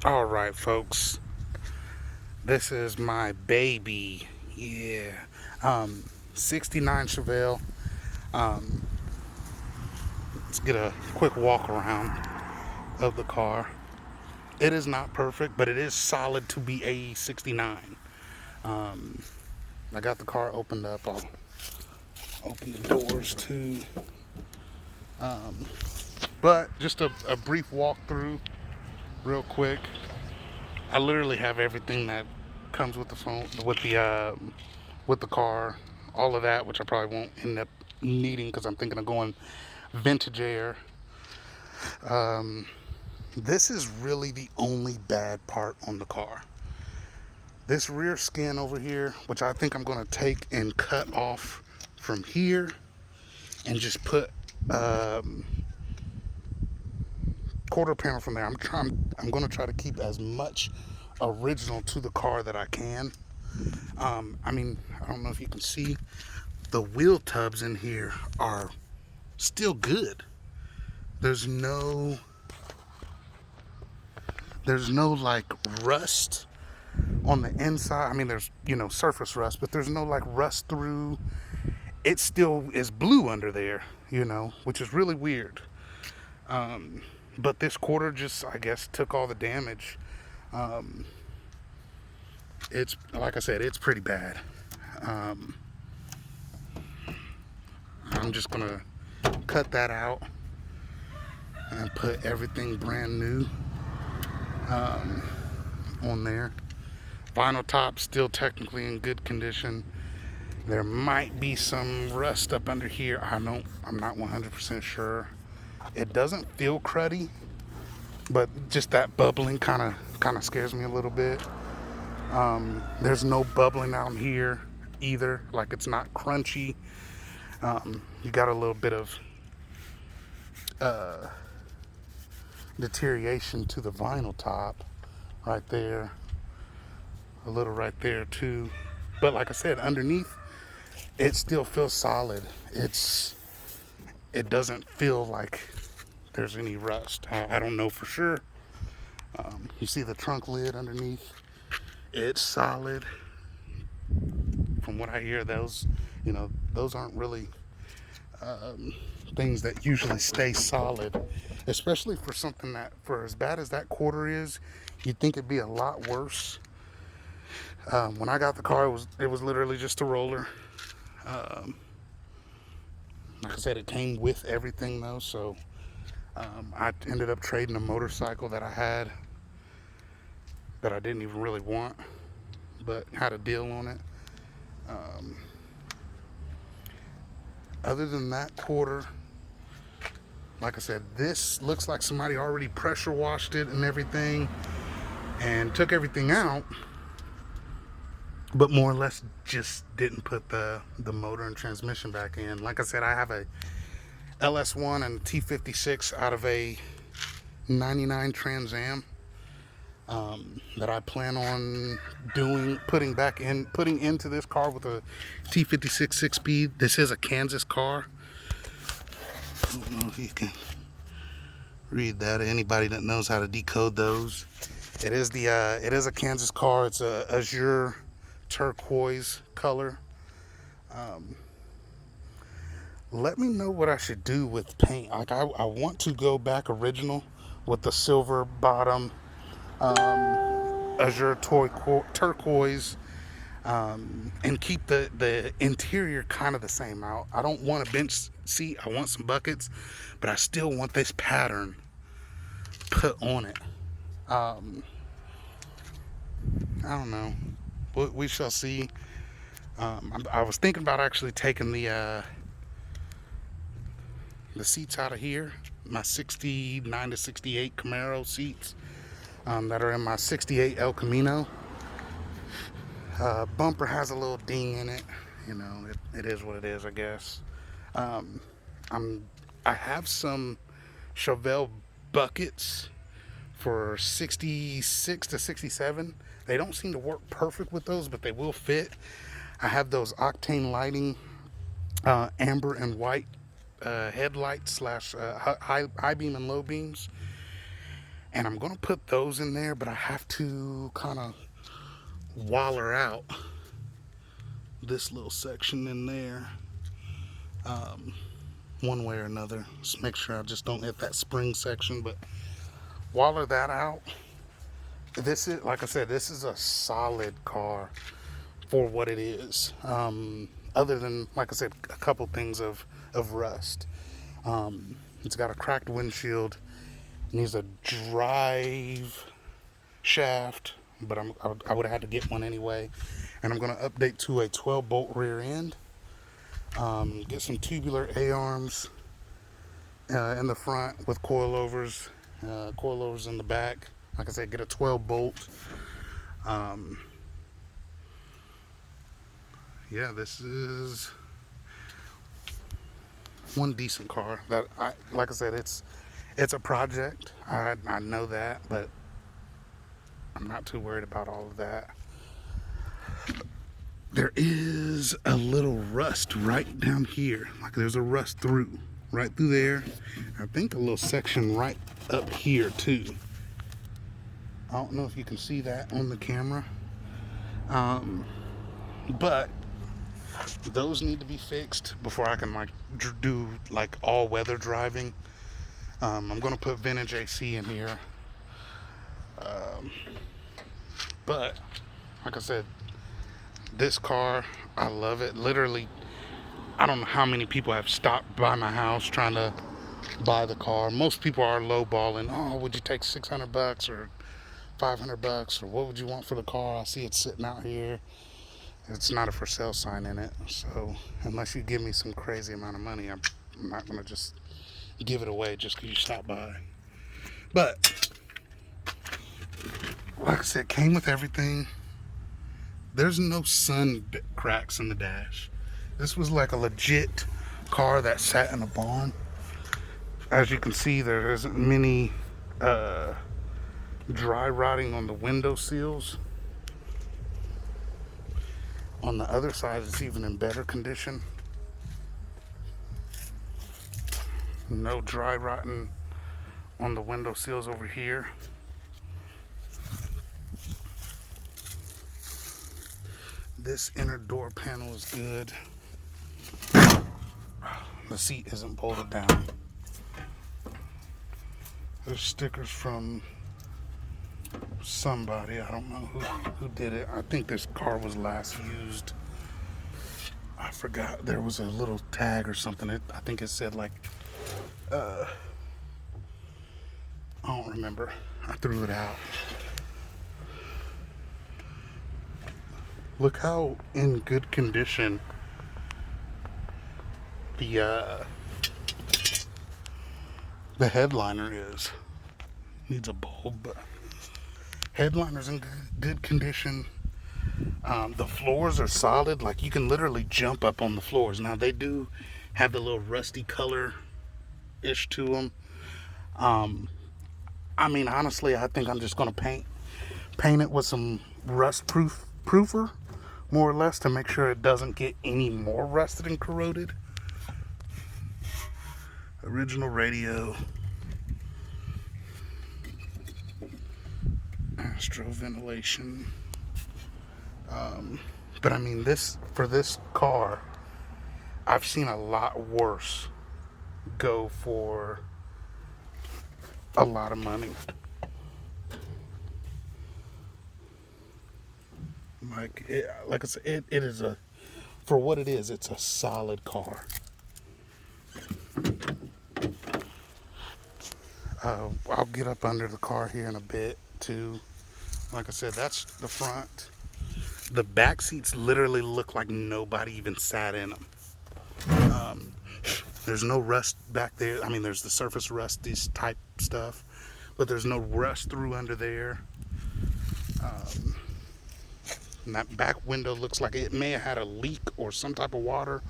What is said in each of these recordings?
All right, folks. This is my baby. Yeah. 69 Chevelle. Um, let's get a quick walk around of the car. It is not perfect, but it is solid to be a 69. Um, I got the car opened up. I'll open the doors too. Um, but just a brief walkthrough, real quick. I literally have everything that comes with the phone, with the car, all of that, which I probably won't end up needing because I'm thinking of going vintage air. Um, this is really the only bad part on the car. This rear skin over here, which I think I'm going to take and cut off from here and just put um, quarter panel from there. I'm going to try to keep as much original to the car that I can. I don't know if you can see, the wheel tubs in here are still good. There's no like rust on the inside. There's surface rust, but there's no like rust through. It still is blue under there, which is really weird. But this quarter just, I guess, took all the damage. Um, it's like I said, it's pretty bad. Um, I'm just gonna cut that out and put everything brand new on there. Vinyl top still technically in good condition. There might be some rust up under here. I'm not 100% sure. It doesn't feel cruddy, but just that bubbling kind of scares me a little bit. There's no bubbling out here either. Like, it's not crunchy. You got a little bit of uh, deterioration to the vinyl top right there. A little right there too. But like I said, underneath, it still feels solid. It doesn't feel like there's any rust. I don't know for sure. You see the trunk lid underneath? It's solid. From what I hear, those aren't really things that usually stay solid, especially for something that, for as bad as that quarter is, you'd think it'd be a lot worse. When I got the car, it was literally just a roller. Um, like I said, it came with everything though, so I ended up trading a motorcycle that I had that I didn't even really want, but had a deal on it. Um, Other than that quarter, like I said, this looks like somebody already pressure washed it and everything and took everything out, but more or less just didn't put the motor and transmission back in. Like I said, I have a LS1 and T56 out of a 99 Trans Am that I plan on putting into this car with a T56 6-speed. This is a Kansas car. I don't know if you can read that. Anybody that knows how to decode those. It is a Kansas car. It's a azure turquoise color. Um, Let me know what I should do with paint. Like, I want to go back original with the silver bottom, azure turquoise, and keep the interior kind of the same. I don't want a bench seat. I want some buckets, but I still want this pattern put on it. Um, I don't know. We shall see. I was thinking about actually taking the seats out of here, my 69 to 68 Camaro seats that are in my 68 El Camino. Bumper has a little ding in it. It is what it is, I guess. Um, I'm I have some chevelle buckets for 66 to 67. They don't seem to work perfect with those, but they will fit. I have those octane lighting, amber and white headlights slash high beam and low beams, And I'm gonna put those in there, but I have to kind of waller out this little section in there, one way or another. Just make sure I just don't hit that spring section, but waller that out. This is, like I said, this is a solid car for what it is. Other than, like I said, a couple things of rust. It's got a cracked windshield. It needs a drive shaft, but I would have had to get one anyway. And I'm going to update to a 12 bolt rear end. Get some tubular A-arms in the front with coilovers in the back. Like I said, get a 12 bolt. Yeah, this is one decent car that like I said, it's a project. I know that, but I'm not too worried about all of that. There is a little rust right down here. Like there's a rust right through there. I think a little section right up here too. I don't know if you can see that on the camera. But those need to be fixed before I can like do like all weather driving. I'm gonna put vintage AC in here. But like I said, this car, I love it. Literally, I don't know how many people have stopped by my house trying to buy the car. Most people are lowballing. Oh, would you take $600 or $500, or what would you want for the car? I see it sitting out here. It's not a for sale sign in it. So unless you give me some crazy amount of money, I'm not gonna just give it away just because you stopped by. But like I said, came with everything. There's no sun cracks in the dash. This was like a legit car that sat in a barn. As you can see, there isn't many dry rotting on the window seals. On the other side, it's even in better condition. No dry rotting on the window seals over here. This inner door panel is good. The seat isn't bolted down. There's stickers from somebody. I don't know who did it. I think this car was last used. I forgot. There was a little tag or something. I think it said like, I don't remember. I threw it out. Look how in good condition the headliner is. Needs a bulb, but headliner's in good condition. The floors are solid. Like you can literally jump up on the floors. Now they do have the little rusty color ish to them. I mean, honestly, I think I'm just gonna paint it with some rust proofer, more or less, to make sure it doesn't get any more rusted and corroded. Original radio. Astro ventilation. But I mean, for this car, I've seen a lot worse go for a lot of money. Like I said, it is for what it is, it's a solid car. I'll get up under the car here in a bit too. Like I said, that's the front. The back seats literally look like nobody even sat in them. There's no rust back there. I mean, there's the surface rust, this type stuff, but there's no rust through under there. And that back window looks like it may have had a leak or some type of water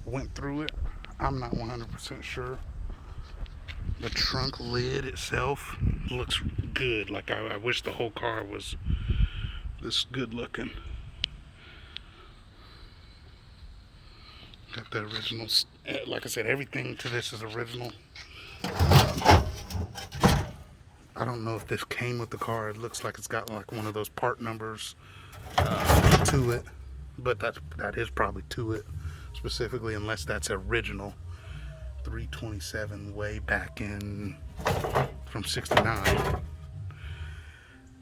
went through it. I'm not 100% sure. The trunk lid itself looks good. Like I wish the whole car was this good looking. Got the original, like I said, everything to this is original. I don't know if this came with the car. It looks like it's got like one of those part numbers to it, but that is probably to it specifically, unless that's original 327 way back in from 69.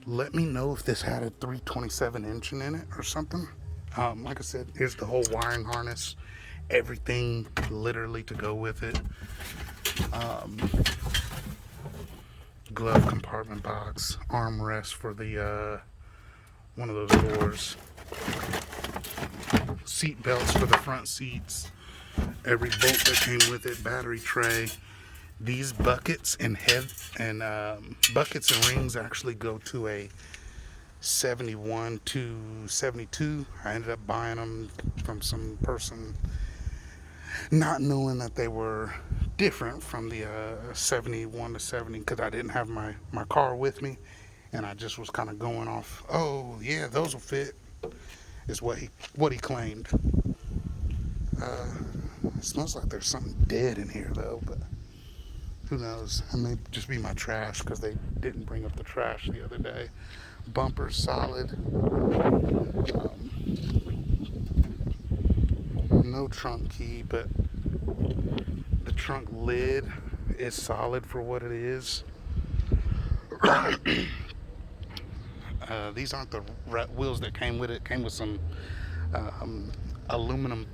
Let me know if this had a 327 engine in it or something. Like I said, here's the whole wiring harness, everything literally to go with it. Glove compartment box, armrest for the one of those doors, seat belts for the front seats, every bolt that came with it, battery tray. These buckets and buckets and rings actually go to a 71 to 72. I ended up buying them from some person, not knowing that they were different from the 71 to 70, because I didn't have my car with me, and I just was kind of going off, oh yeah, those will fit, is what he claimed. It smells like there's something dead in here though, but who knows? It may just be my trash, because they didn't bring up the trash the other day. Bumper solid. No trunk key, but the trunk lid is solid for what it is. These aren't the wheels that came with it. It came with some aluminum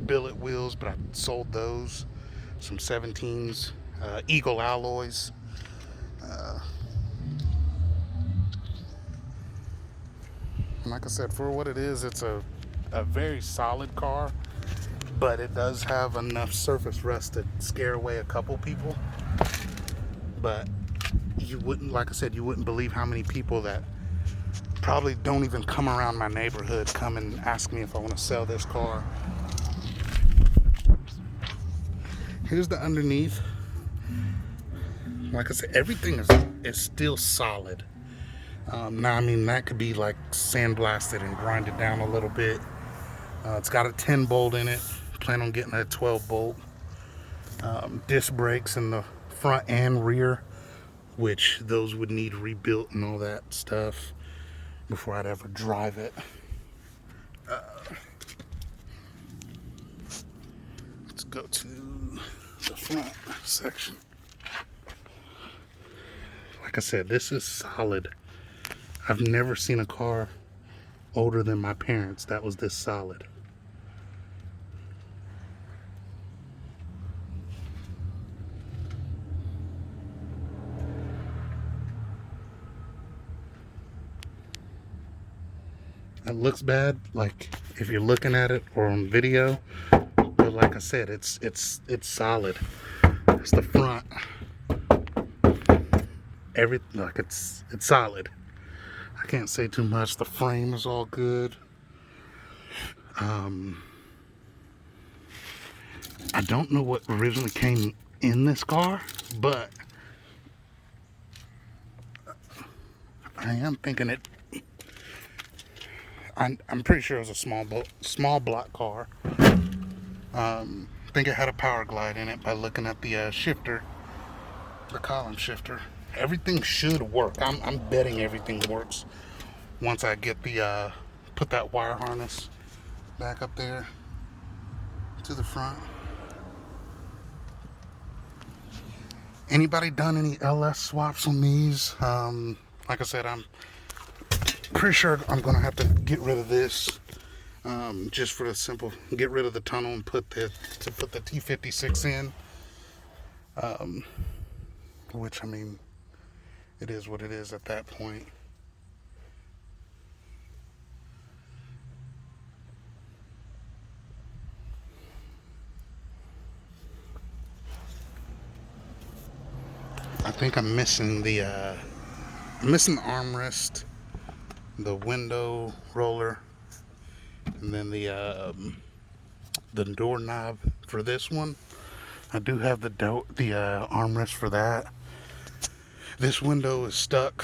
billet wheels, but I sold those. Some 17s, Eagle alloys. And like I said, for what it is, it's a very solid car, but it does have enough surface rust to scare away a couple people. But you wouldn't, like I said, you wouldn't believe how many people that probably don't even come around my neighborhood come and ask me if I want to sell this car. Here's the underneath. Like I said, everything is still solid. Now, I mean, that could be like sandblasted and grinded down a little bit. It's got a 10 bolt in it. Plan on getting a 12 bolt. Disc brakes in the front and rear, which those would need rebuilt and all that stuff before I'd ever drive it. Let's go to the front section. Like I said, this is solid. I've never seen a car older than my parents that was this solid. It looks bad, like if you're looking at it or on video, but like I said, it's solid. It's the front. Like it's solid. I can't say too much. The frame is all good. I don't know what originally came in this car, but I am thinking it. I'm pretty sure it was a small block car. I think it had a power glide in it by looking at the shifter, the column shifter. Everything should work. I'm betting everything works once I get the put that wire harness back up there to the front. Anybody done any LS swaps on these? Like I said, I'm pretty sure I'm gonna have to get rid of this, just for the simple, get rid of the tunnel and put the T56 in, which, I mean, it is what it is at that point. I think I'm missing the armrest, the window roller, and then the doorknob for this one. I do have the armrest for that. This window is stuck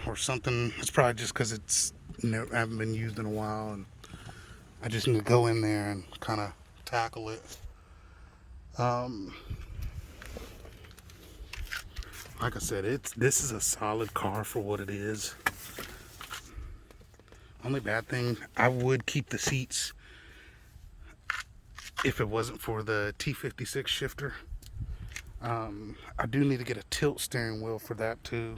or something. It's probably just because it's haven't been used in a while, and I just need to go in there and kind of tackle it. Like I said, this is a solid car for what it is. Only bad thing, I would keep the seats if it wasn't for the T56 shifter. I do need to get a tilt steering wheel for that too,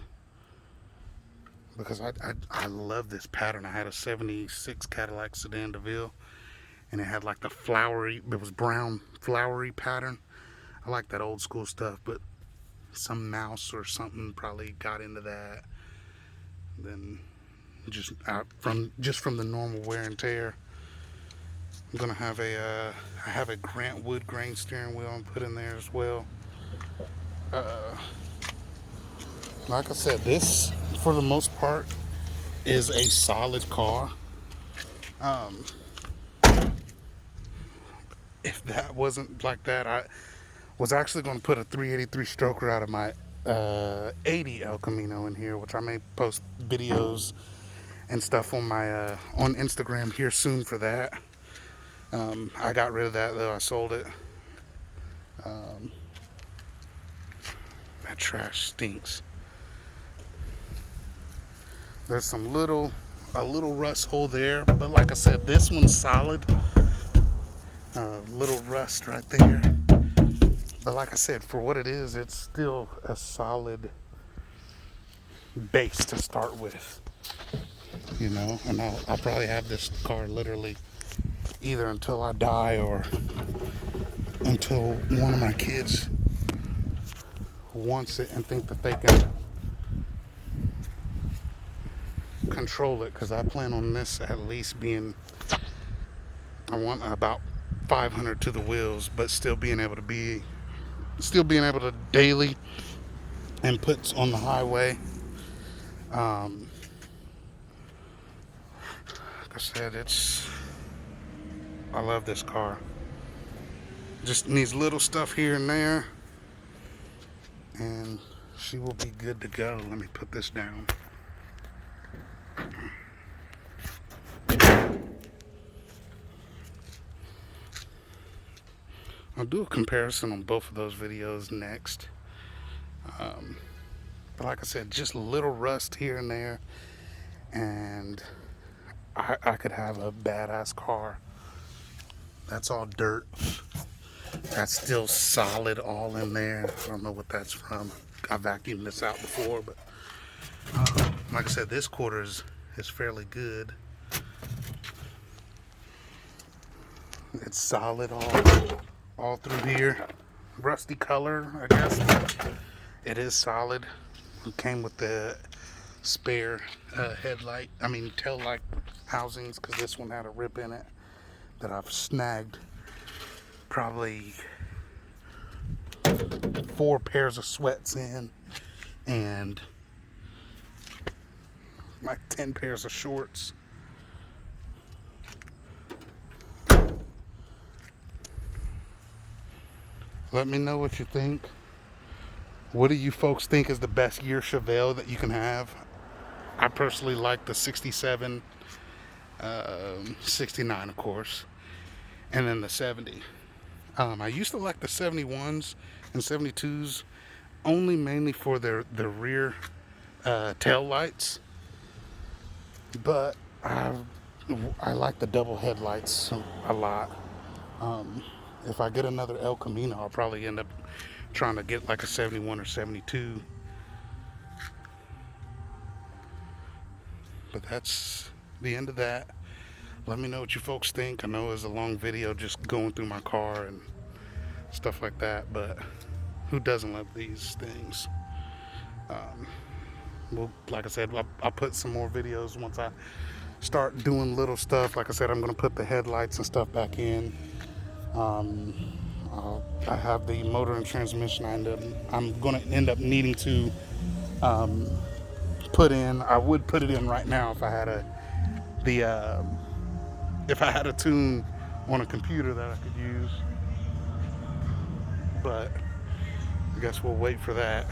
because I love this pattern. I had a 76 Cadillac Sedan DeVille, and it had like the flowery, it was brown flowery pattern. I like that old school stuff, but some mouse or something probably got into that. Then just from the normal wear and tear, I'm gonna have I have a Grant wood grain steering wheel and put in there as well. Like I said, this for the most part is a solid car. If that wasn't like that, I was actually going to put a 383 stroker out of my 80 El Camino in here, which I may post videos and stuff on my on Instagram here soon for that. I got rid of that though. I sold it. That trash stinks. There's a little rust hole there, but like I said, this one's solid. Little rust right there, but like I said, for what it is, it's still a solid base to start with, you know. And I'll probably have this car literally either until I die or until one of my kids wants it and think that they can control it, because I plan on this at least being, I want about 500 to the wheels, but still being able to daily inputs on the highway. Like I said, I love this car. Just needs little stuff here and there, and she will be good to go. Let me put this down. I'll do a comparison on both of those videos next. But like I said, just a little rust here and there, and I could have a badass car. That's all dirt. That's still solid all in there. I don't know what that's from. I vacuumed this out before, but like I said, this quarter is fairly good. It's solid all through here. Rusty color, I guess, but it is solid. It came with the spare tail light housings, because this one had a rip in it that I've snagged probably 4 pairs of sweats in, and like 10 pairs of shorts. Let me know what you think. What do you folks think is the best year Chevelle that you can have? I personally like the 67, 69 of course, and then the 70. I used to like the 71s and 72s only mainly for the rear tail lights, but I like the double headlights a lot. If I get another El Camino, I'll probably end up trying to get like a 71 or 72. But that's the end of that. Let me know what you folks think. I know it was a long video just going through my car and stuff like that, but who doesn't love these things? Well, like I said, I'll put some more videos once I start doing little stuff. Like I said, I'm going to put the headlights and stuff back in. I have the motor and transmission I'm going to end up needing to put in. I would put it in right now if I had a tune on a computer that I could use, but I guess we'll wait for that.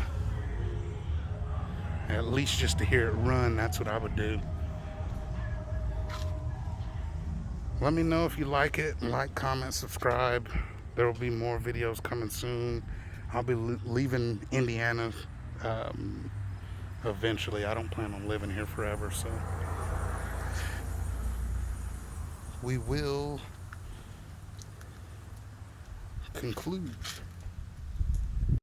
At least just to hear it run, that's what I would do. Let me know if you like it. Like, comment, subscribe. There will be more videos coming soon. I'll be leaving Indiana eventually. I don't plan on living here forever, so we will conclude.